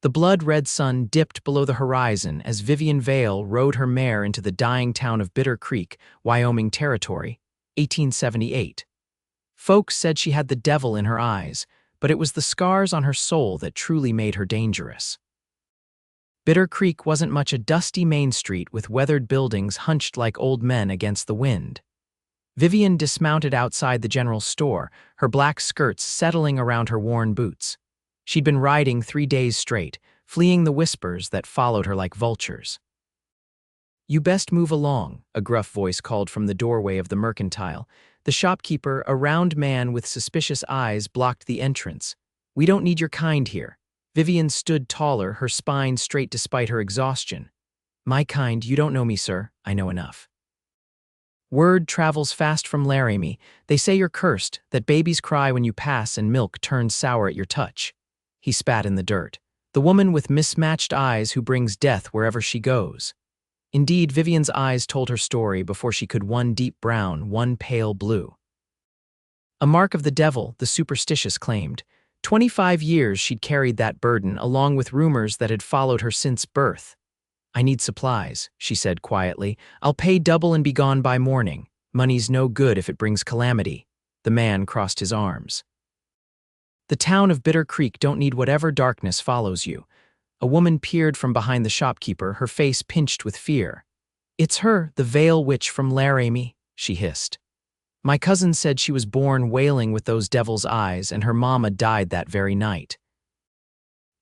The blood-red sun dipped below the horizon as Vivian Vale rode her mare into the dying town of Bitter Creek, Wyoming Territory, 1878. Folks said she had the devil in her eyes, but it was the scars on her soul that truly made her dangerous. Bitter Creek wasn't much a dusty main street with weathered buildings hunched like old men against the wind. Vivian dismounted outside the general store, her black skirts settling around her worn boots. She'd been riding 3 days straight, fleeing the whispers that followed her like vultures. "You best move along," a gruff voice called from the doorway of the mercantile. The shopkeeper, a round man with suspicious eyes, blocked the entrance. "We don't need your kind here." Vivian stood taller, her spine straight despite her exhaustion. "My kind? You don't know me, sir. I know enough." "Word travels fast from Laramie. They say you're cursed, that babies cry when you pass and milk turns sour at your touch." He spat in the dirt. "The woman with mismatched eyes who brings death wherever she goes." Indeed, Vivian's eyes told her story before she could, one deep brown, one pale blue. A mark of the devil, the superstitious claimed. 25 years she'd carried that burden, along with rumors that had followed her since birth. "I need supplies," she said quietly. "I'll pay double and be gone by morning. Money's no good if it brings calamity." The man crossed his arms. "The town of Bitter Creek don't need whatever darkness follows you." A woman peered from behind the shopkeeper, her face pinched with fear. "It's her, the Vale witch from Laramie," she hissed. "My cousin said she was born wailing with those devil's eyes, and her mama died that very night."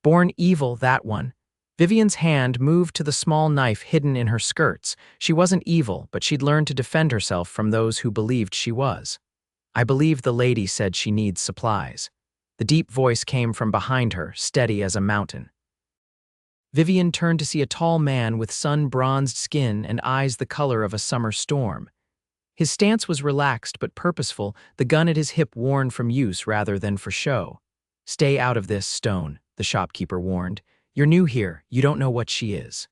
Born evil, that one. Vivian's hand moved to the small knife hidden in her skirts. She wasn't evil, but she'd learned to defend herself from those who believed she was. "I believe the lady said she needs supplies." The deep voice came from behind her, steady as a mountain. Vivian turned to see a tall man with sun-bronzed skin and eyes the color of a summer storm. His stance was relaxed but purposeful, the gun at his hip worn from use rather than for show. "Stay out of this, Stone," the shopkeeper warned. "You're new here, you don't know what she is."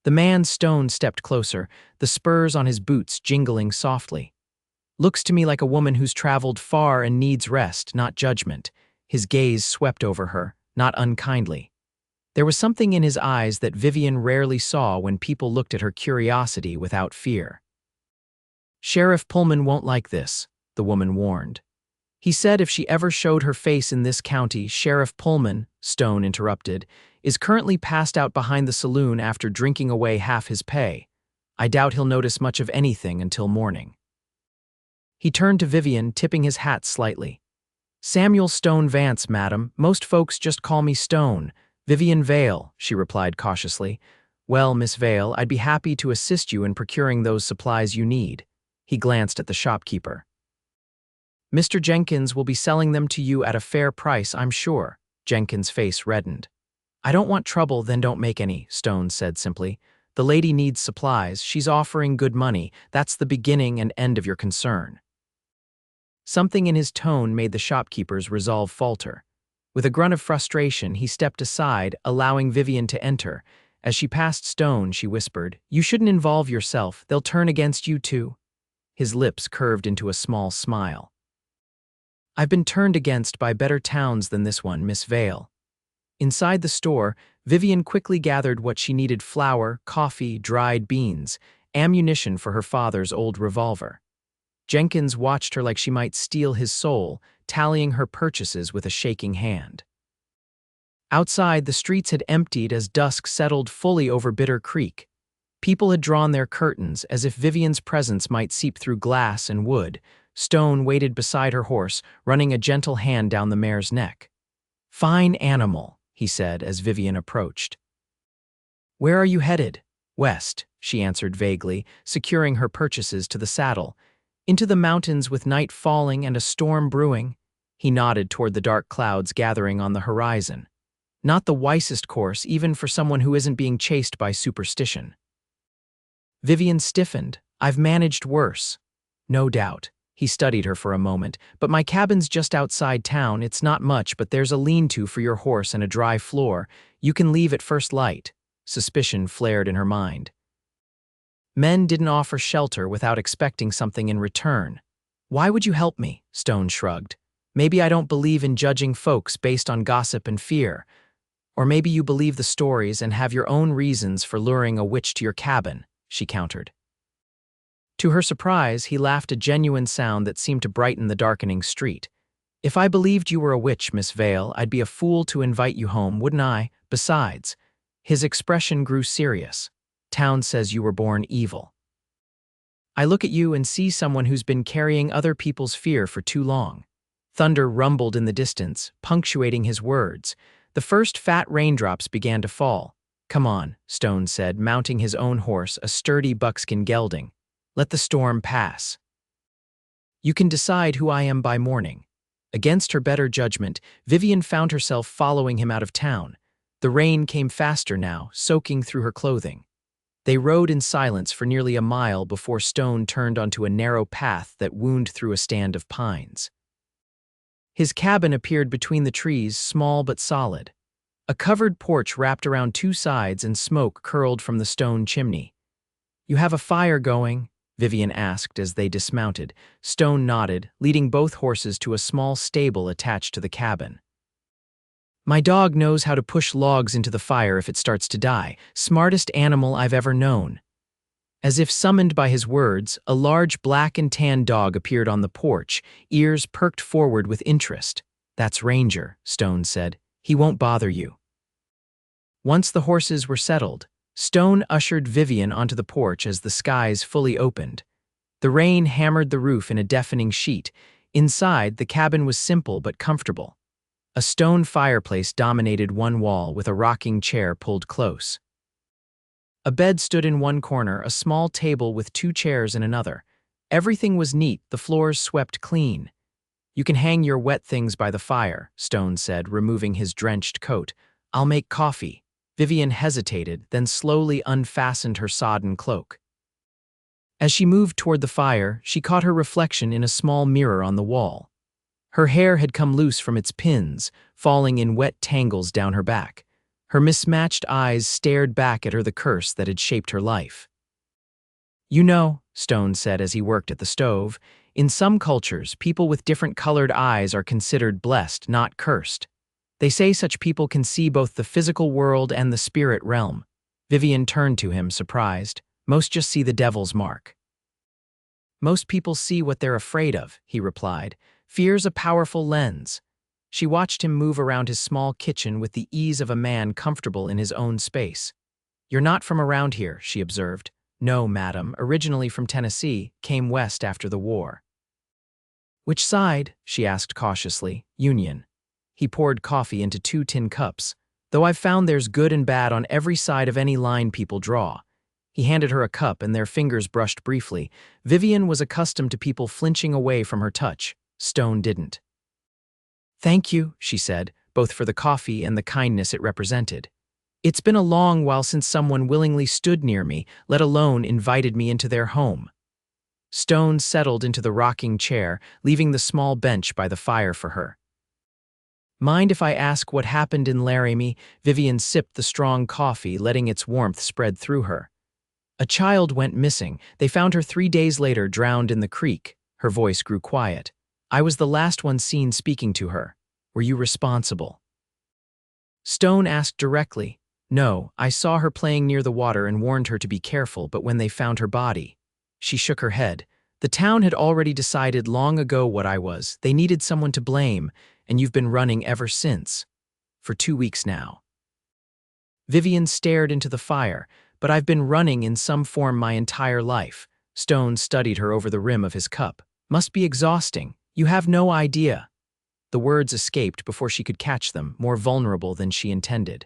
The man Stone stepped closer, the spurs on his boots jingling softly. "Looks to me like a woman who's traveled far and needs rest, not judgment." His gaze swept over her, not unkindly. There was something in his eyes that Vivian rarely saw when people looked at her curiosity without fear. "Sheriff Pullman won't like this," the woman warned. "He said if she ever showed her face in this county, Sheriff Pullman," Stone interrupted, "is currently passed out behind the saloon after drinking away half his pay. I doubt he'll notice much of anything until morning." He turned to Vivian, tipping his hat slightly. "Samuel Stone Vance, madam. Most folks just call me Stone." "Vivian Vale," she replied cautiously. "Well, Miss Vale, I'd be happy to assist you in procuring those supplies you need." He glanced at the shopkeeper. "Mr. Jenkins will be selling them to you at a fair price, I'm sure." Jenkins' face reddened. "I don't want trouble, then don't make any," Stone said simply. "The lady needs supplies. She's offering good money. That's the beginning and end of your concern." Something in his tone made the shopkeeper's resolve falter. With a grunt of frustration, he stepped aside, allowing Vivian to enter. As she passed Stone, she whispered, "You shouldn't involve yourself. They'll turn against you too." His lips curved into a small smile. "I've been turned against by better towns than this one, Miss Vale." Inside the store, Vivian quickly gathered what she needed: flour, coffee, dried beans, ammunition for her father's old revolver. Jenkins watched her like she might steal his soul, tallying her purchases with a shaking hand. Outside, the streets had emptied as dusk settled fully over Bitter Creek. People had drawn their curtains, as if Vivian's presence might seep through glass and wood. Stone waited beside her horse, running a gentle hand down the mare's neck. "Fine animal," he said as Vivian approached. "Where are you headed?" "West," she answered vaguely, securing her purchases to the saddle. "Into the mountains with night falling and a storm brewing." He nodded toward the dark clouds gathering on the horizon. "Not the wisest course, even for someone who isn't being chased by superstition." Vivian stiffened. "I've managed worse." "No doubt." He studied her for a moment. "But my cabin's just outside town. It's not much, but there's a lean-to for your horse and a dry floor. You can leave at first light." Suspicion flared in her mind. Men didn't offer shelter without expecting something in return. "Why would you help me?" Stone shrugged. "Maybe I don't believe in judging folks based on gossip and fear." Or maybe you believe the stories and have your own reasons for luring a witch to your cabin, she countered. To her surprise, he laughed a genuine sound that seemed to brighten the darkening street. If I believed you were a witch, Miss Vale, I'd be a fool to invite you home, wouldn't I? Besides, his expression grew serious. Town says you were born evil. I look at you and see someone who's been carrying other people's fear for too long. Thunder rumbled in the distance, punctuating his words. The first fat raindrops began to fall. Come on, Stone said, mounting his own horse, a sturdy buckskin gelding. Let the storm pass. You can decide who I am by morning. Against her better judgment, Vivian found herself following him out of town. The rain came faster now, soaking through her clothing. They rode in silence for nearly a mile before Stone turned onto a narrow path that wound through a stand of pines. His cabin appeared between the trees, small but solid. A covered porch wrapped around two sides and smoke curled from the stone chimney. You have a fire going? Vivian asked as they dismounted. Stone nodded, leading both horses to a small stable attached to the cabin. My dog knows how to push logs into the fire if it starts to die. Smartest animal I've ever known. As if summoned by his words, a large black and tan dog appeared on the porch, ears perked forward with interest. That's Ranger, Stone said. He won't bother you. Once the horses were settled, Stone ushered Vivian onto the porch as the skies fully opened. The rain hammered the roof in a deafening sheet. Inside, the cabin was simple but comfortable. A stone fireplace dominated one wall with a rocking chair pulled close. A bed stood in one corner, a small table with two chairs in another. Everything was neat, the floors swept clean. You can hang your wet things by the fire, Stone said, removing his drenched coat. I'll make coffee. Vivian hesitated, then slowly unfastened her sodden cloak. As she moved toward the fire, she caught her reflection in a small mirror on the wall. Her hair had come loose from its pins, falling in wet tangles down her back. Her mismatched eyes stared back at her the curse that had shaped her life. You know, Stone said as he worked at the stove, in some cultures, people with different colored eyes are considered blessed, not cursed. They say such people can see both the physical world and the spirit realm. Vivian turned to him, surprised. Most just see the devil's mark. Most people see what they're afraid of, he replied. Fear's a powerful lens. She watched him move around his small kitchen with the ease of a man comfortable in his own space. You're not from around here, she observed. No, madam, originally from Tennessee, came west after the war. Which side? She asked cautiously. Union. He poured coffee into 2 tin cups. Though I've found there's good and bad on every side of any line people draw. He handed her a cup and their fingers brushed briefly. Vivian was accustomed to people flinching away from her touch. Stone didn't. Thank you, she said, both for the coffee and the kindness it represented. It's been a long while since someone willingly stood near me, let alone invited me into their home. Stone settled into the rocking chair, leaving the small bench by the fire for her. Mind if I ask what happened in Laramie? Vivian sipped the strong coffee, letting its warmth spread through her. A child went missing. They found her 3 days later, drowned in the creek. Her voice grew quiet. I was the last one seen speaking to her. Were you responsible? Stone asked directly. No, I saw her playing near the water and warned her to be careful, but when they found her body. She shook her head. The town had already decided long ago what I was. They needed someone to blame, and you've been running ever since. For 2 weeks now. Vivian stared into the fire. But I've been running in some form my entire life. Stone studied her over the rim of his cup. Must be exhausting. You have no idea. The words escaped before she could catch them, more vulnerable than she intended.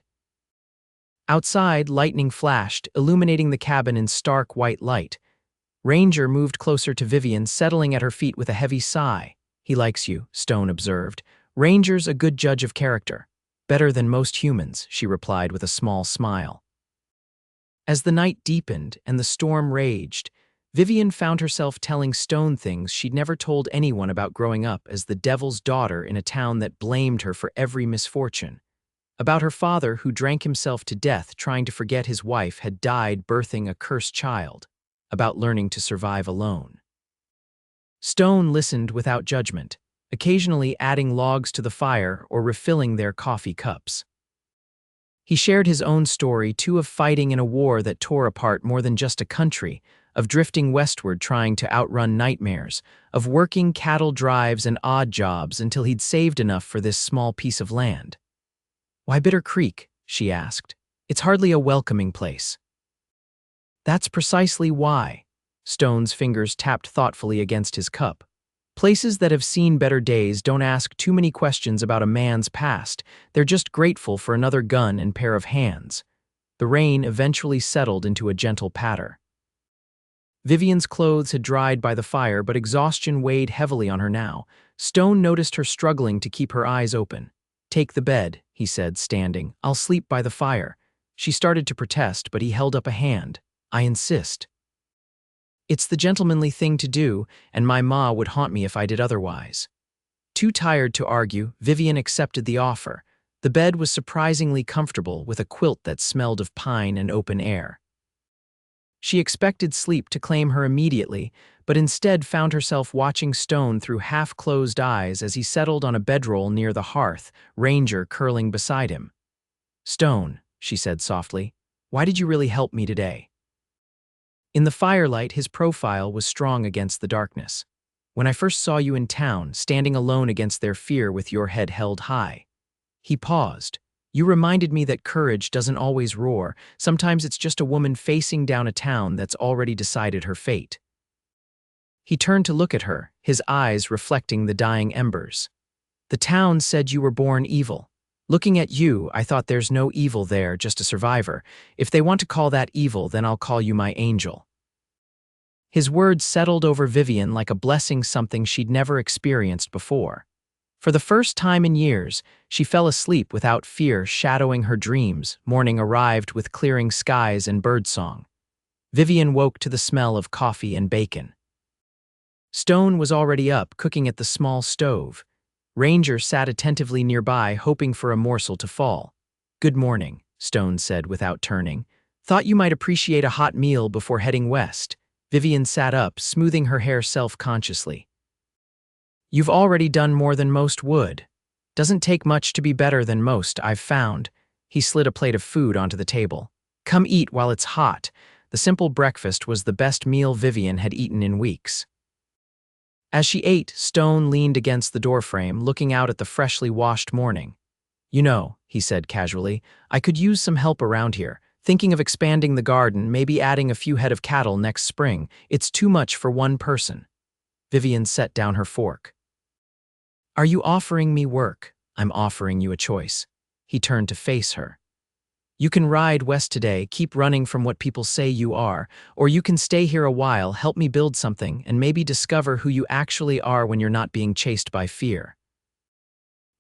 Outside, lightning flashed, illuminating the cabin in stark white light. Ranger moved closer to Vivian, settling at her feet with a heavy sigh. He likes you, Stone observed. Ranger's a good judge of character. Better than most humans, she replied with a small smile. As the night deepened and the storm raged, Vivian found herself telling Stone things she'd never told anyone about growing up as the devil's daughter in a town that blamed her for every misfortune. About her father who drank himself to death trying to forget his wife had died birthing a cursed child. About learning to survive alone. Stone listened without judgment, occasionally adding logs to the fire or refilling their coffee cups. He shared his own story, too, of fighting in a war that tore apart more than just a country, of drifting westward trying to outrun nightmares, of working cattle drives and odd jobs until he'd saved enough for this small piece of land. "Why Bitter Creek?" she asked. "It's hardly a welcoming place." "That's precisely why." Stone's fingers tapped thoughtfully against his cup. "Places that have seen better days don't ask too many questions about a man's past. They're just grateful for another gun and pair of hands." The rain eventually settled into a gentle patter. Vivian's clothes had dried by the fire, but exhaustion weighed heavily on her now. Stone noticed her struggling to keep her eyes open. "Take the bed," he said, standing. "I'll sleep by the fire." She started to protest, but he held up a hand. "I insist. It's the gentlemanly thing to do, and my ma would haunt me if I did otherwise." Too tired to argue, Vivian accepted the offer. The bed was surprisingly comfortable, with a quilt that smelled of pine and open air. She expected sleep to claim her immediately, but instead found herself watching Stone through half-closed eyes as he settled on a bedroll near the hearth, Ranger curling beside him. "Stone," she said softly, "why did you really help me today?" In the firelight, his profile was strong against the darkness. "When I first saw you in town, standing alone against their fear with your head held high." He paused. "You reminded me that courage doesn't always roar. Sometimes it's just a woman facing down a town that's already decided her fate." He turned to look at her, his eyes reflecting the dying embers. "The town said you were born evil. Looking at you, I thought there's no evil there, just a survivor. If they want to call that evil, then I'll call you my angel." His words settled over Vivian like a blessing, something she'd never experienced before. For the first time in years, she fell asleep without fear shadowing her dreams. Morning arrived with clearing skies and birdsong. Vivian woke to the smell of coffee and bacon. Stone was already up, cooking at the small stove. Ranger sat attentively nearby, hoping for a morsel to fall. "Good morning," Stone said without turning. "Thought you might appreciate a hot meal before heading west." Vivian sat up, smoothing her hair self-consciously. "You've already done more than most would. Doesn't take much to be better than most, I've found." He slid a plate of food onto the table. "Come eat while it's hot." The simple breakfast was the best meal Vivian had eaten in weeks. As she ate, Stone leaned against the doorframe, looking out at the freshly washed morning. "You know," he said casually, "I could use some help around here. Thinking of expanding the garden, maybe adding a few head of cattle next spring. It's too much for one person." Vivian set down her fork. "Are you offering me work?" "I'm offering you a choice." He turned to face her. "You can ride west today, keep running from what people say you are, or you can stay here a while, help me build something, and maybe discover who you actually are when you're not being chased by fear."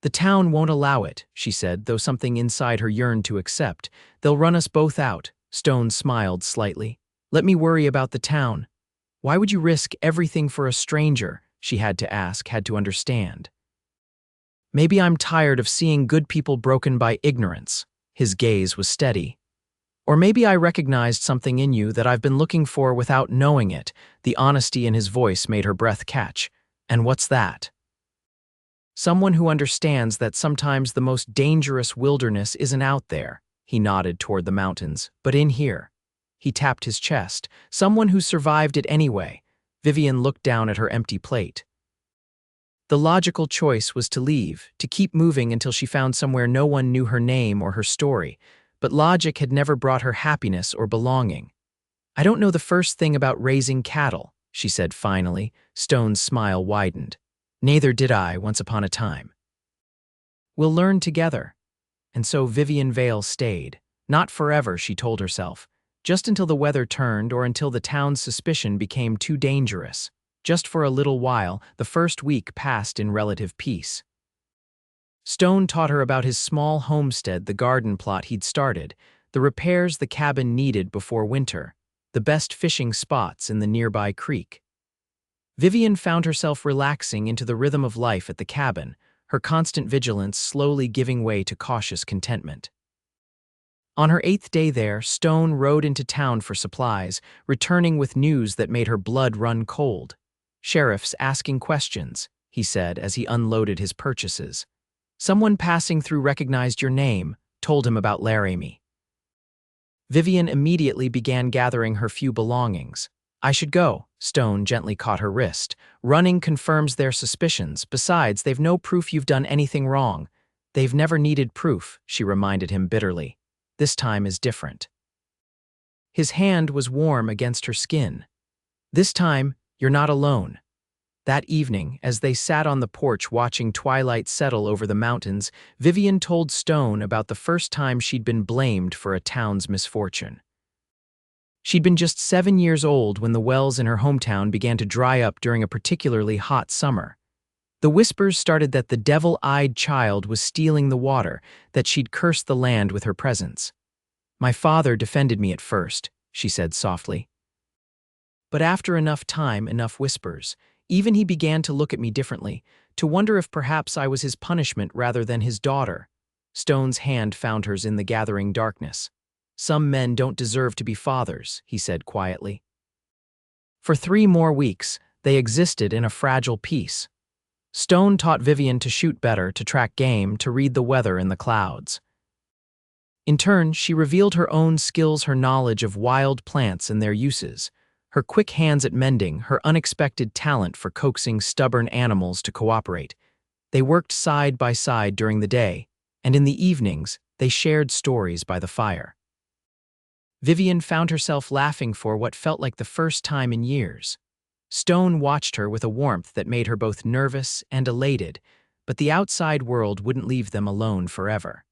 "The town won't allow it," she said, though something inside her yearned to accept. "They'll run us both out." Stone smiled slightly. "Let me worry about the town." "Why would you risk everything for a stranger?" she had to ask, had to understand. "Maybe I'm tired of seeing good people broken by ignorance." His gaze was steady. "Or maybe I recognized something in you that I've been looking for without knowing it." The honesty in his voice made her breath catch. "And what's that?" "Someone who understands that sometimes the most dangerous wilderness isn't out there." He nodded toward the mountains. "But in here." He tapped his chest. "Someone who survived it anyway." Vivian looked down at her empty plate. The logical choice was to leave, to keep moving until she found somewhere no one knew her name or her story. But logic had never brought her happiness or belonging. "I don't know the first thing about raising cattle," she said finally. Stone's smile widened. "Neither did I once upon a time." "We'll learn together." And so Vivian Vale stayed. Not forever, she told herself. Just until the weather turned or until the town's suspicion became too dangerous. Just for a little while, the first week passed in relative peace. Stone taught her about his small homestead, the garden plot he'd started, the repairs the cabin needed before winter, the best fishing spots in the nearby creek. Vivian found herself relaxing into the rhythm of life at the cabin, her constant vigilance slowly giving way to cautious contentment. On her 8th day there, Stone rode into town for supplies, returning with news that made her blood run cold. "Sheriffs asking questions," he said as he unloaded his purchases. "Someone passing through recognized your name. told him about Laramie. Vivian immediately began gathering her few belongings. I should go. Stone gently caught her wrist. Running confirms their suspicions. Besides, they've no proof you've done anything wrong. They've never needed proof, she reminded him bitterly. This time is different. His hand was warm against her skin. This time, you're not alone. That evening, as they sat on the porch watching twilight settle over the mountains, Vivian told Stone about the first time she'd been blamed for a town's misfortune. She'd been just 7 years old when the wells in her hometown began to dry up during a particularly hot summer. The whispers started that the devil-eyed child was stealing the water, that she'd cursed the land with her presence. My father defended me at first, she said softly. But after enough time, enough whispers, even he began to look at me differently, to wonder if perhaps I was his punishment rather than his daughter. Stone's hand found hers in the gathering darkness. Some men don't deserve to be fathers, he said quietly. For 3 more weeks, they existed in a fragile peace. Stone taught Vivian to shoot better, to track game, to read the weather in the clouds. In turn, she revealed her own skills, her knowledge of wild plants and their uses, her quick hands at mending, her unexpected talent for coaxing stubborn animals to cooperate. They worked side by side during the day, and in the evenings, they shared stories by the fire. Vivian found herself laughing for what felt like the first time in years. Stone watched her with a warmth that made her both nervous and elated, but the outside world wouldn't leave them alone forever.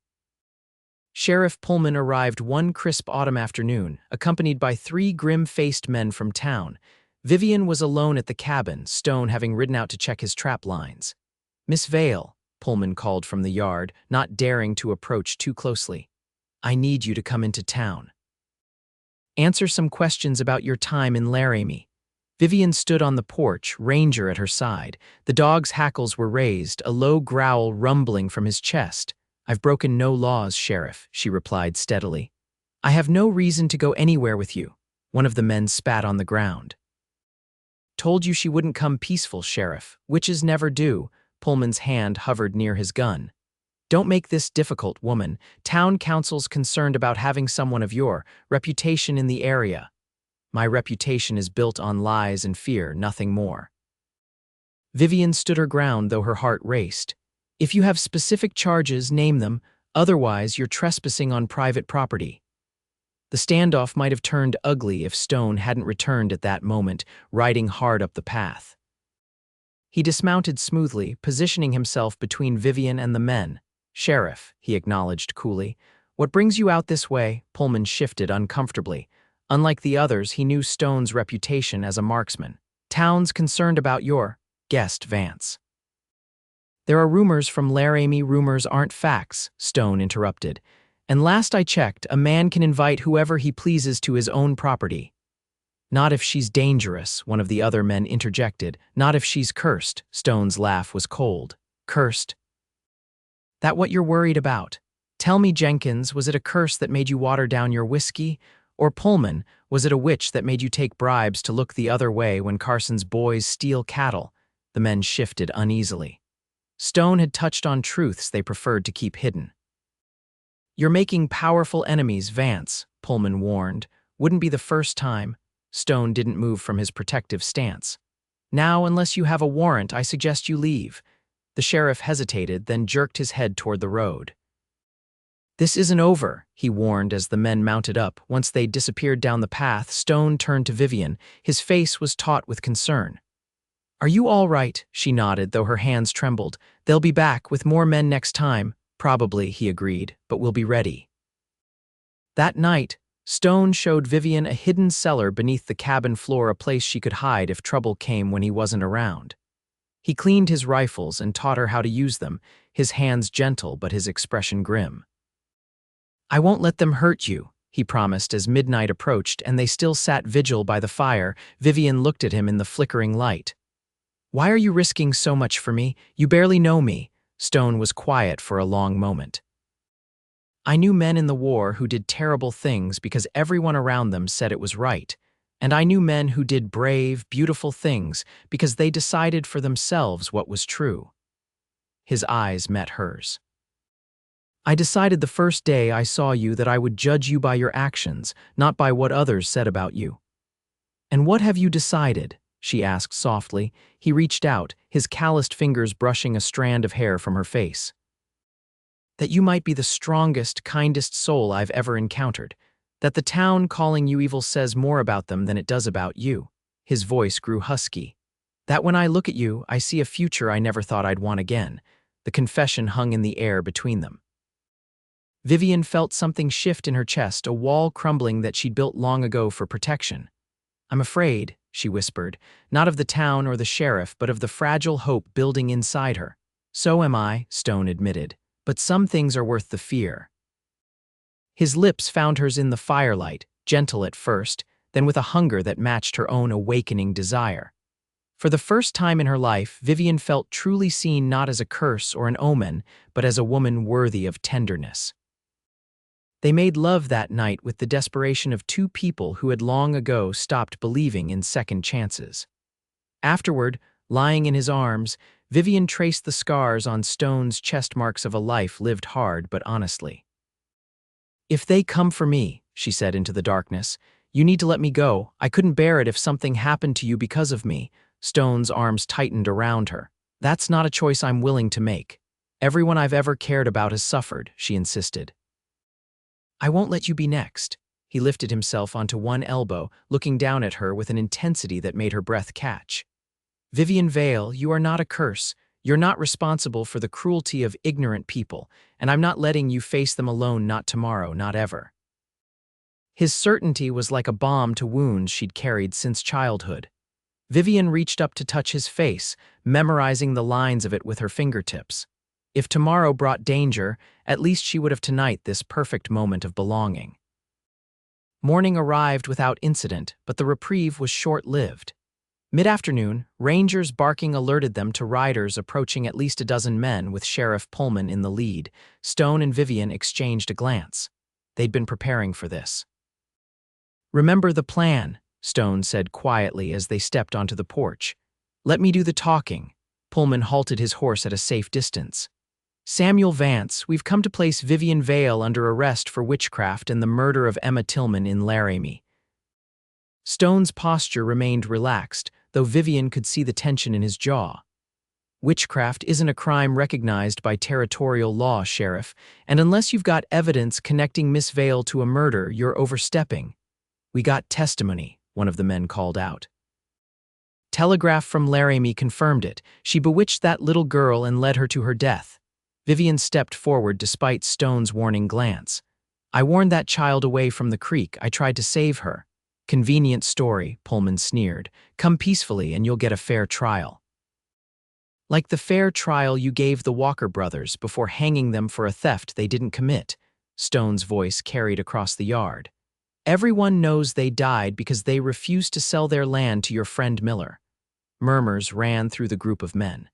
Sheriff Pullman arrived one crisp autumn afternoon, accompanied by 3 grim-faced men from town. Vivian was alone at the cabin, Stone having ridden out to check his trap lines. "Miss Vale," Pullman called from the yard, not daring to approach too closely. "I need you to come into town. Answer some questions about your time in Laramie." Vivian stood on the porch, Ranger at her side. The dog's hackles were raised, a low growl rumbling from his chest. "I've broken no laws, Sheriff," she replied steadily. "I have no reason to go anywhere with you." One of the men spat on the ground. "Told you she wouldn't come peaceful, Sheriff. Witches never do." Pullman's hand hovered near his gun. "Don't make this difficult, woman. Town council's concerned about having someone of your reputation in the area." "My reputation is built on lies and fear, nothing more." Vivian stood her ground, though her heart raced. "If you have specific charges, name them. Otherwise, you're trespassing on private property." The standoff might have turned ugly if Stone hadn't returned at that moment, riding hard up the path. He dismounted smoothly, positioning himself between Vivian and the men. "Sheriff," he acknowledged coolly. "What brings you out this way?" Pullman shifted uncomfortably. Unlike the others, he knew Stone's reputation as a marksman. "Town's concerned about your guest, Vance." "There are rumors from Laramie. Rumors aren't facts," Stone interrupted. "And last I checked, a man can invite whoever he pleases to his own property." "Not if she's dangerous," one of the other men interjected. "Not if she's cursed." Stone's laugh was cold. "Cursed? That what you're worried about? Tell me, Jenkins, was it a curse that made you water down your whiskey? Or Pullman, was it a witch that made you take bribes to look the other way when Carson's boys steal cattle?" The men shifted uneasily. Stone had touched on truths they preferred to keep hidden. "You're making powerful enemies, Vance," Pullman warned. "Wouldn't be the first time." Stone didn't move from his protective stance. "Now, unless you have a warrant, I suggest you leave." The sheriff hesitated, then jerked his head toward the road. "This isn't over," he warned as the men mounted up. Once they disappeared down the path, Stone turned to Vivian. His face was taut with concern. "Are you all right?" She nodded, though her hands trembled. "They'll be back with more men next time." "Probably," he agreed, "but we'll be ready." That night, Stone showed Vivian a hidden cellar beneath the cabin floor, a place she could hide if trouble came when he wasn't around. He cleaned his rifles and taught her how to use them, his hands gentle but his expression grim. "I won't let them hurt you," he promised as midnight approached and they still sat vigil by the fire. Vivian looked at him in the flickering light. "Why are you risking so much for me? You barely know me." Stone was quiet for a long moment. "I knew men in the war who did terrible things because everyone around them said it was right. And I knew men who did brave, beautiful things because they decided for themselves what was true." His eyes met hers. I decided the first day I saw you that I would judge you by your actions, not by what others said about you. And what have you decided? She asked softly. He reached out, his calloused fingers brushing a strand of hair from her face. That you might be the strongest, kindest soul I've ever encountered. That the town calling you evil says more about them than it does about you. His voice grew husky. That when I look at you, I see a future I never thought I'd want again. The confession hung in the air between them. Vivian felt something shift in her chest, a wall crumbling that she'd built long ago for protection. I'm afraid, she whispered, not of the town or the sheriff, but of the fragile hope building inside her. So am I, Stone admitted, but some things are worth the fear. His lips found hers in the firelight, gentle at first, then with a hunger that matched her own awakening desire. For the first time in her life, Vivian felt truly seen not as a curse or an omen, but as a woman worthy of tenderness. They made love that night with the desperation of two people who had long ago stopped believing in second chances. Afterward, lying in his arms, Vivian traced the scars on Stone's chest, marks of a life lived hard but honestly. If they come for me, she said into the darkness, you need to let me go. I couldn't bear it if something happened to you because of me. Stone's arms tightened around her. That's not a choice I'm willing to make. Everyone I've ever cared about has suffered, she insisted. I won't let you be next. He lifted himself onto one elbow, looking down at her with an intensity that made her breath catch. Vivian Vale, you are not a curse. You're not responsible for the cruelty of ignorant people, and I'm not letting you face them alone, not tomorrow, not ever. His certainty was like a balm to wounds she'd carried since childhood. Vivian reached up to touch his face, memorizing the lines of it with her fingertips. If tomorrow brought danger, at least she would have tonight this perfect moment of belonging. Morning arrived without incident, but the reprieve was short-lived. Mid-afternoon, rangers barking alerted them to riders approaching, at least a dozen men with Sheriff Pullman in the lead. Stone and Vivian exchanged a glance. They'd been preparing for this. Remember the plan, Stone said quietly as they stepped onto the porch. Let me do the talking. Pullman halted his horse at a safe distance. Samuel Vance, we've come to place Vivian Vale under arrest for witchcraft and the murder of Emma Tillman in Laramie. Stone's posture remained relaxed, though Vivian could see the tension in his jaw. Witchcraft isn't a crime recognized by territorial law, Sheriff, and unless you've got evidence connecting Miss Vale to a murder, you're overstepping. We got testimony, one of the men called out. Telegraph from Laramie confirmed it. She bewitched that little girl and led her to her death. Vivian stepped forward despite Stone's warning glance. I warned that child away from the creek. I tried to save her. Convenient story, Pullman sneered. Come peacefully and you'll get a fair trial. Like the fair trial you gave the Walker brothers before hanging them for a theft they didn't commit, Stone's voice carried across the yard. Everyone knows they died because they refused to sell their land to your friend Miller. Murmurs ran through the group of men.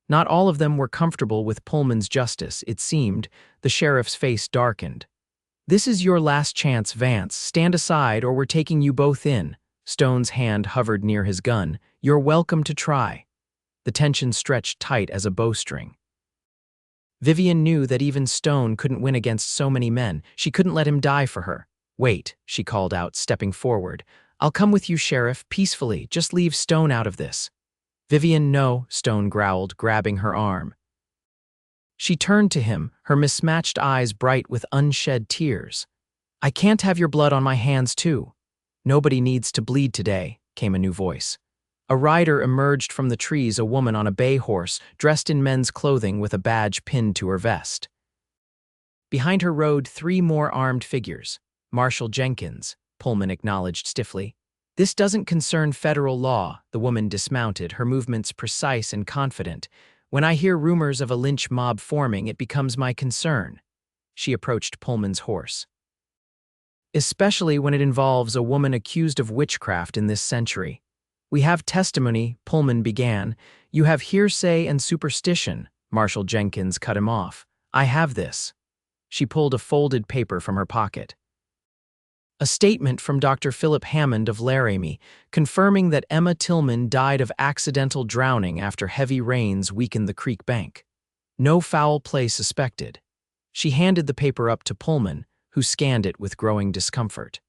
Not all of them were comfortable with Pullman's justice, it seemed. The sheriff's face darkened. This is your last chance, Vance. Stand aside or we're taking you both in. Stone's hand hovered near his gun. You're welcome to try. The tension stretched tight as a bowstring. Vivian knew that even Stone couldn't win against so many men. She couldn't let him die for her. Wait, she called out, stepping forward. I'll come with you, Sheriff, peacefully. Just leave Stone out of this. Vivian, no, Stone growled, grabbing her arm. She turned to him, her mismatched eyes bright with unshed tears. I can't have your blood on my hands, too. Nobody needs to bleed today, came a new voice. A rider emerged from the trees, a woman on a bay horse, dressed in men's clothing with a badge pinned to her vest. Behind her rode three more armed figures. Marshal Jenkins, Pullman acknowledged stiffly. This doesn't concern federal law, the woman dismounted, her movements precise and confident. When I hear rumors of a lynch mob forming, it becomes my concern. She approached Pullman's horse. Especially when it involves a woman accused of witchcraft in this century. We have testimony, Pullman began. You have hearsay and superstition, Marshal Jenkins cut him off. I have this. She pulled a folded paper from her pocket. A statement from Dr. Philip Hammond of Laramie, confirming that Emma Tillman died of accidental drowning after heavy rains weakened the creek bank. No foul play suspected. She handed the paper up to Pullman, who scanned it with growing discomfort.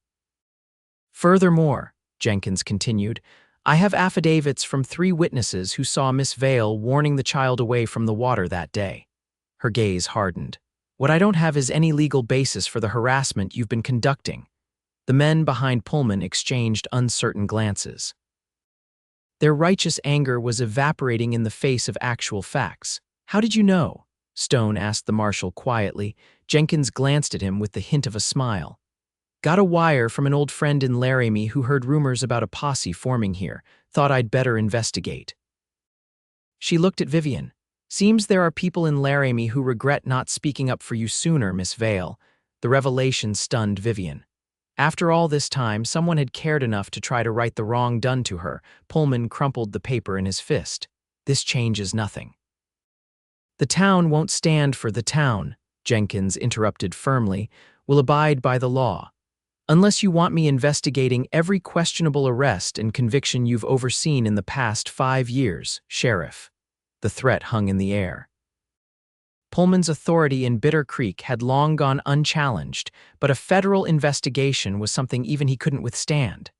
Furthermore, Jenkins continued, I have affidavits from 3 witnesses who saw Miss Vale warning the child away from the water that day. Her gaze hardened. What I don't have is any legal basis for the harassment you've been conducting. The men behind Pullman exchanged uncertain glances. Their righteous anger was evaporating in the face of actual facts. How did you know? Stone asked the marshal quietly. Jenkins glanced at him with the hint of a smile. Got a wire from an old friend in Laramie who heard rumors about a posse forming here. Thought I'd better investigate. She looked at Vivian. Seems there are people in Laramie who regret not speaking up for you sooner, Miss Vale. The revelation stunned Vivian. After all this time, someone had cared enough to try to right the wrong done to her. Pullman crumpled the paper in his fist. This changes nothing. The town won't stand for the town, Jenkins interrupted firmly, will abide by the law. Unless you want me investigating every questionable arrest and conviction you've overseen in the past 5 years, Sheriff. The threat hung in the air. Pullman's authority in Bitter Creek had long gone unchallenged, but a federal investigation was something even he couldn't withstand.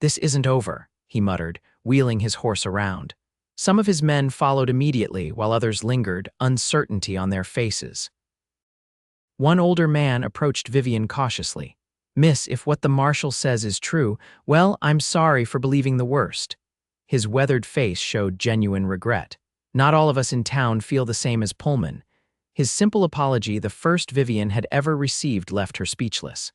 This isn't over, he muttered, wheeling his horse around. Some of his men followed immediately while others lingered, uncertainty on their faces. One older man approached Vivian cautiously. Miss, if what the marshal says is true, well, I'm sorry for believing the worst. His weathered face showed genuine regret. Not all of us in town feel the same as Pullman. His simple apology, the first Vivian had ever received, left her speechless.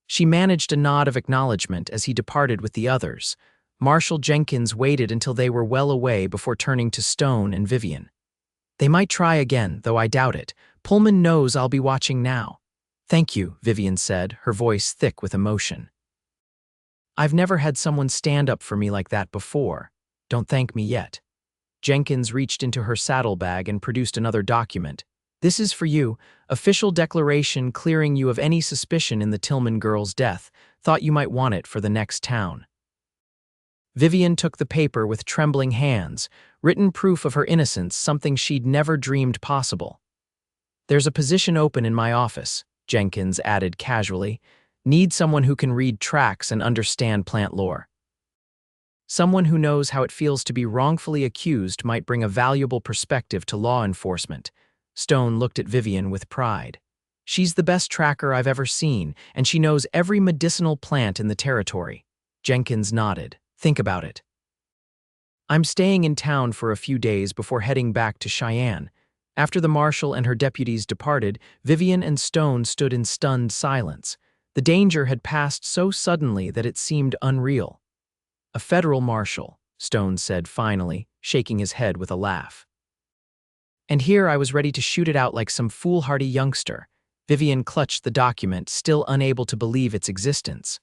She managed a nod of acknowledgement as he departed with the others. Marshal Jenkins waited until they were well away before turning to Stone and Vivian. They might try again, though I doubt it. Pullman knows I'll be watching now. Thank you, Vivian said, her voice thick with emotion. I've never had someone stand up for me like that before. Don't thank me yet. Jenkins reached into her saddlebag and produced another document. This is for you, official declaration clearing you of any suspicion in the Tillman girl's death. Thought you might want it for the next town. Vivian took the paper with trembling hands, written proof of her innocence, something she'd never dreamed possible. There's a position open in my office, Jenkins added casually. Need someone who can read tracts and understand plant lore. Someone who knows how it feels to be wrongfully accused might bring a valuable perspective to law enforcement. Stone looked at Vivian with pride. She's the best tracker I've ever seen, and she knows every medicinal plant in the territory. Jenkins nodded. Think about it. I'm staying in town for a few days before heading back to Cheyenne. After the marshal and her deputies departed, Vivian and Stone stood in stunned silence. The danger had passed so suddenly that it seemed unreal. A federal marshal, Stone said finally, shaking his head with a laugh. And here I was ready to shoot it out like some foolhardy youngster. Vivian clutched the document, still unable to believe its existence.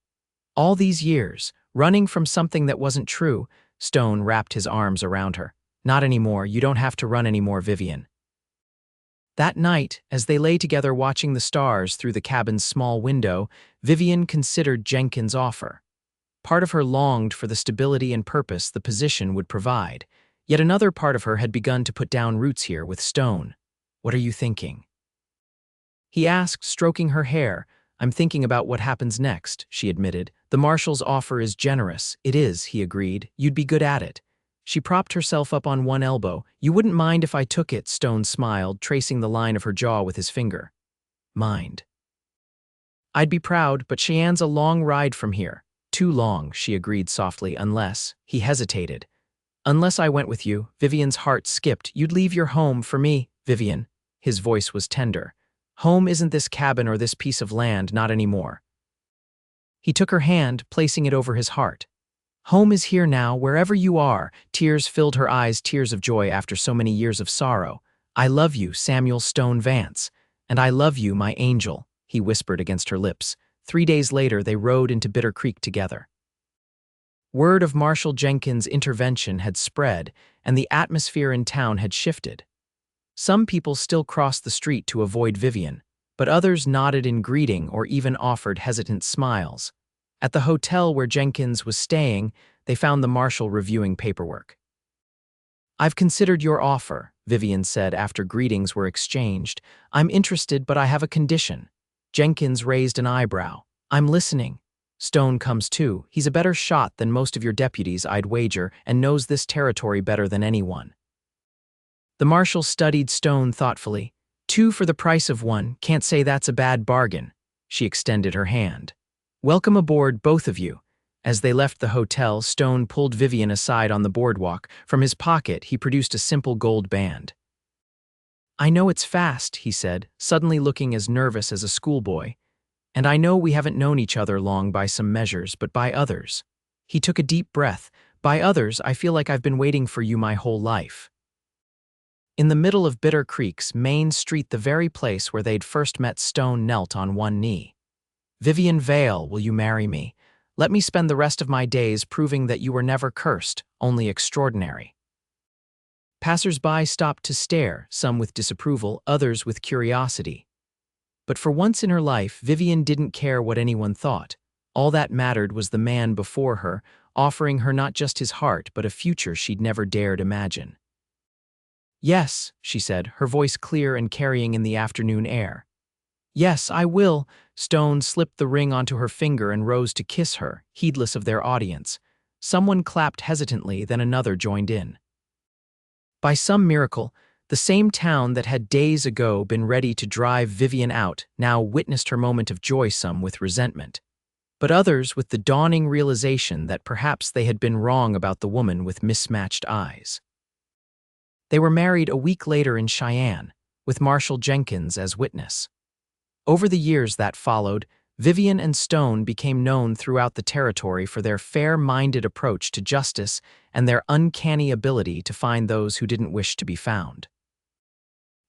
All these years, running from something that wasn't true, Stone wrapped his arms around her. Not anymore, you don't have to run anymore, Vivian. That night, as they lay together watching the stars through the cabin's small window, Vivian considered Jenkins' offer. Part of her longed for the stability and purpose the position would provide, yet another part of her had begun to put down roots here with Stone. What are you thinking? He asked, stroking her hair. I'm thinking about what happens next, she admitted. The marshal's offer is generous. It is, he agreed. You'd be good at it. She propped herself up on one elbow. You wouldn't mind if I took it, Stone smiled, tracing the line of her jaw with his finger. Mind. I'd be proud, but Cheyenne's a long ride from here. Too long, she agreed softly, unless, he hesitated. Unless I went with you, Vivian's heart skipped. You'd leave your home for me, Vivian. His voice was tender. Home isn't this cabin or this piece of land, not anymore. He took her hand, placing it over his heart. Home is here now, wherever you are. Tears filled her eyes, tears of joy after so many years of sorrow. I love you, Samuel Stone Vance. And I love you, my angel, he whispered against her lips. 3 days later, they rode into Bitter Creek together. Word of Marshal Jenkins' intervention had spread, and the atmosphere in town had shifted. Some people still crossed the street to avoid Vivian, but others nodded in greeting or even offered hesitant smiles. At the hotel where Jenkins was staying, they found the marshal reviewing paperwork. I've considered your offer, Vivian said after greetings were exchanged. "I'm interested, but I have a condition." Jenkins raised an eyebrow. "I'm listening." "Stone comes too. He's a better shot than most of your deputies, I'd wager, and knows this territory better than anyone." The marshal studied Stone thoughtfully. "Two for the price of one. Can't say that's a bad bargain." She extended her hand. "Welcome aboard, both of you." As they left the hotel, Stone pulled Vivian aside on the boardwalk. From his pocket, he produced a simple gold band. "I know it's fast," he said, suddenly looking as nervous as a schoolboy. "And I know we haven't known each other long by some measures, but by others." He took a deep breath. "By others, I feel like I've been waiting for you my whole life." In the middle of Bitter Creek's main street, the very place where they'd first met, Stone knelt on one knee. "Vivian Vale, will you marry me? Let me spend the rest of my days proving that you were never cursed, only extraordinary." Passers-by stopped to stare, some with disapproval, others with curiosity. But for once in her life, Vivian didn't care what anyone thought. All that mattered was the man before her, offering her not just his heart, but a future she'd never dared imagine. "Yes," she said, her voice clear and carrying in the afternoon air. "Yes, I will." Stone slipped the ring onto her finger and rose to kiss her, heedless of their audience. Someone clapped hesitantly, then another joined in. By some miracle, the same town that had days ago been ready to drive Vivian out now witnessed her moment of joy, some with resentment, but others with the dawning realization that perhaps they had been wrong about the woman with mismatched eyes. They were married a week later in Cheyenne, with Marshal Jenkins as witness. Over the years that followed, Vivian and Stone became known throughout the territory for their fair-minded approach to justice and their uncanny ability to find those who didn't wish to be found.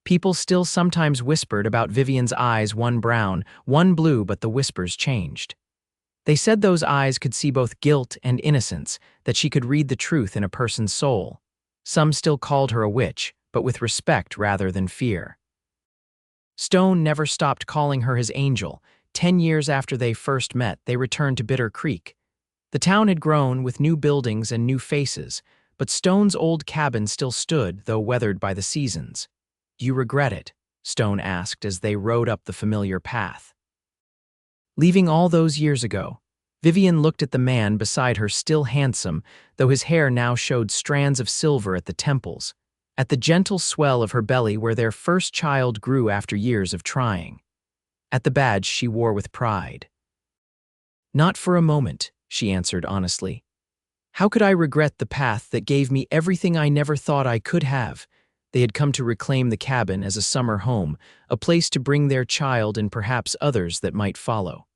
People still sometimes whispered about Vivian's eyes, one brown, one blue, but the whispers changed. They said those eyes could see both guilt and innocence, that she could read the truth in a person's soul. Some still called her a witch, but with respect rather than fear. Stone never stopped calling her his angel. 10 years after they first met, they returned to Bitter Creek. The town had grown with new buildings and new faces, but Stone's old cabin still stood, though weathered by the seasons. "Do you regret it?" Stone asked as they rode up the familiar path. Leaving all those years ago, Vivian looked at the man beside her, still handsome, though his hair now showed strands of silver at the temples, at the gentle swell of her belly where their first child grew after years of trying, at the badge she wore with pride. "Not for a moment," she answered honestly. "How could I regret the path that gave me everything I never thought I could have?" They had come to reclaim the cabin as a summer home, a place to bring their child and perhaps others that might follow.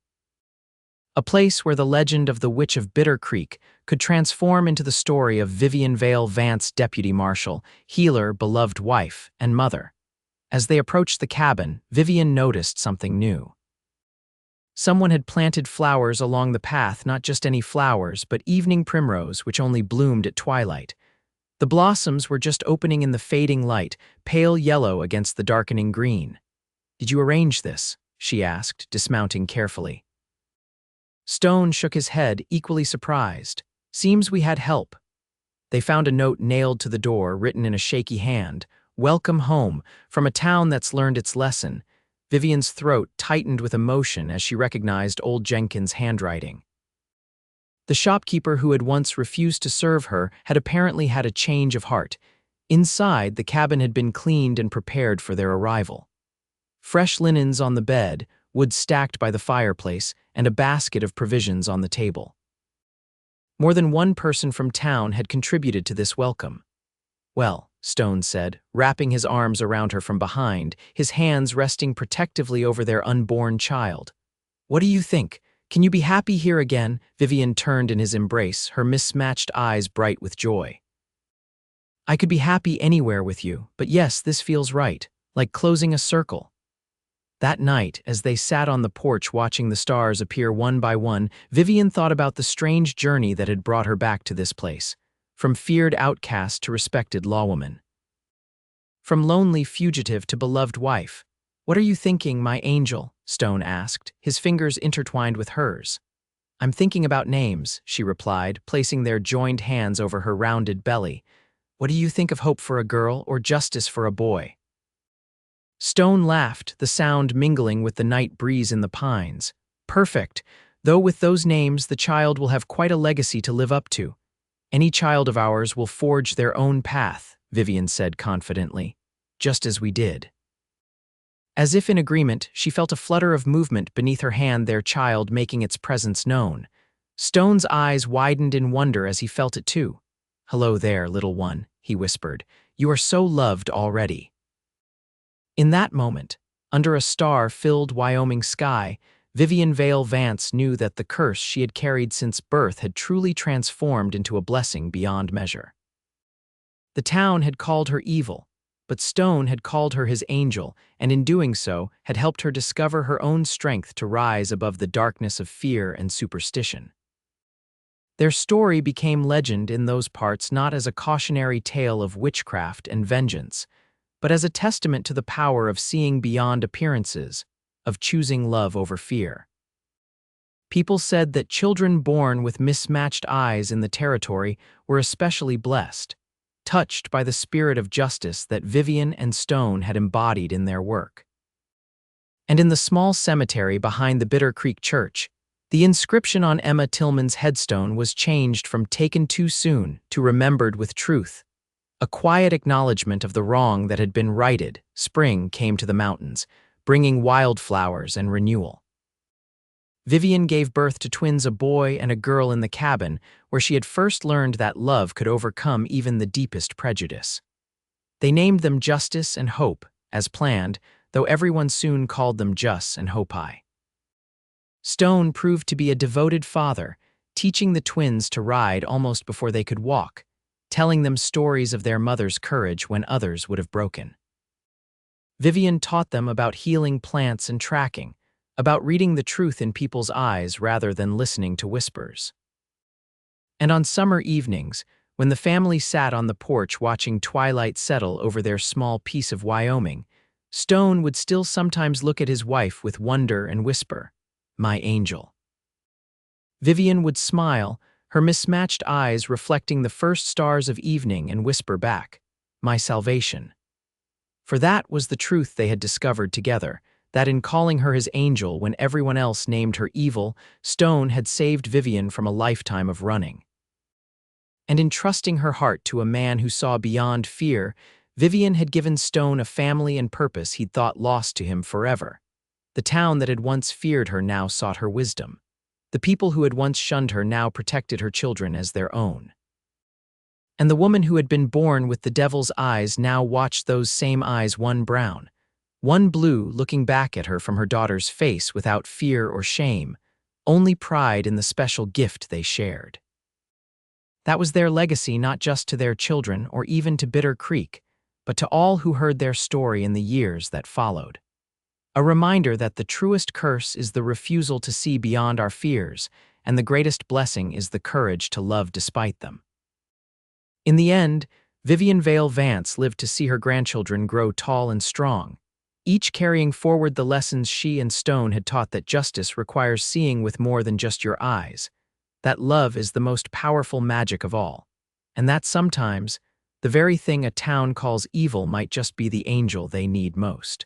A place where the legend of the Witch of Bitter Creek could transform into the story of Vivian Vale Vance, deputy marshal, healer, beloved wife, and mother. As they approached the cabin, Vivian noticed something new. Someone had planted flowers along the path, not just any flowers, but evening primrose, which only bloomed at twilight. The blossoms were just opening in the fading light, pale yellow against the darkening green. "Did you arrange this?" she asked, dismounting carefully. Stone shook his head, equally surprised. "Seems we had help." They found a note nailed to the door, written in a shaky hand. "Welcome home, from a town that's learned its lesson." Vivian's throat tightened with emotion as she recognized old Jenkins' handwriting. The shopkeeper who had once refused to serve her had apparently had a change of heart. Inside, the cabin had been cleaned and prepared for their arrival. Fresh linens on the bed, wood stacked by the fireplace, and a basket of provisions on the table. More than one person from town had contributed to this welcome. "Well," Stone said, wrapping his arms around her from behind, his hands resting protectively over their unborn child. "What do you think? Can you be happy here again?" Vivian turned in his embrace, her mismatched eyes bright with joy. "I could be happy anywhere with you, but yes, this feels right, like closing a circle." That night, as they sat on the porch watching the stars appear one by one, Vivian thought about the strange journey that had brought her back to this place, from feared outcast to respected lawwoman. From lonely fugitive to beloved wife. "What are you thinking, my angel?" Stone asked, his fingers intertwined with hers. "I'm thinking about names," she replied, placing their joined hands over her rounded belly. What do you think of hope for a girl or justice for a boy? Stone laughed, the sound mingling with the night breeze in the pines. Perfect. Though with those names, the child will have quite a legacy to live up to. Any child of ours will forge their own path, Vivian said confidently. Just as we did. As if in agreement, she felt a flutter of movement beneath her hand, their child making its presence known. Stone's eyes widened in wonder as he felt it too. "Hello there, little one," he whispered. "You are so loved already." In that moment, under a star-filled Wyoming sky, Vivian Vale Vance knew that the curse she had carried since birth had truly transformed into a blessing beyond measure. The town had called her evil, but Stone had called her his angel, and in doing so, had helped her discover her own strength to rise above the darkness of fear and superstition. Their story became legend in those parts not as a cautionary tale of witchcraft and vengeance, but as a testament to the power of seeing beyond appearances, of choosing love over fear. People said that children born with mismatched eyes in the territory were especially blessed, touched by the spirit of justice that Vivian and Stone had embodied in their work. And in the small cemetery behind the Bitter Creek Church, the inscription on Emma Tillman's headstone was changed from "taken too soon" to "remembered with truth." A quiet acknowledgement of the wrong that had been righted. Spring came to the mountains, bringing wildflowers and renewal. Vivian gave birth to twins, a boy and a girl, in the cabin where she had first learned that love could overcome even the deepest prejudice. They named them Justice and Hope, as planned, though everyone soon called them Jus and Hopi. Stone proved to be a devoted father, teaching the twins to ride almost before they could walk, telling them stories of their mother's courage when others would have broken. Vivian taught them about healing plants and tracking, about reading the truth in people's eyes rather than listening to whispers. And on summer evenings, when the family sat on the porch watching twilight settle over their small piece of Wyoming, Stone would still sometimes look at his wife with wonder and whisper, "My angel." Vivian would smile, her mismatched eyes reflecting the first stars of evening, and whisper back, "My salvation." For that was the truth they had discovered together, that in calling her his angel when everyone else named her evil, Stone had saved Vivian from a lifetime of running. And in trusting her heart to a man who saw beyond fear, Vivian had given Stone a family and purpose he'd thought lost to him forever. The town that had once feared her now sought her wisdom. The people who had once shunned her now protected her children as their own. And the woman who had been born with the devil's eyes now watched those same eyes, one brown, one blue, looking back at her from her daughter's face without fear or shame, only pride in the special gift they shared. That was their legacy, not just to their children or even to Bitter Creek, but to all who heard their story in the years that followed. A reminder that the truest curse is the refusal to see beyond our fears, and the greatest blessing is the courage to love despite them. In the end, Vivian Vale Vance lived to see her grandchildren grow tall and strong, each carrying forward the lessons she and Stone had taught, that justice requires seeing with more than just your eyes, that love is the most powerful magic of all, and that sometimes the very thing a town calls evil might just be the angel they need most.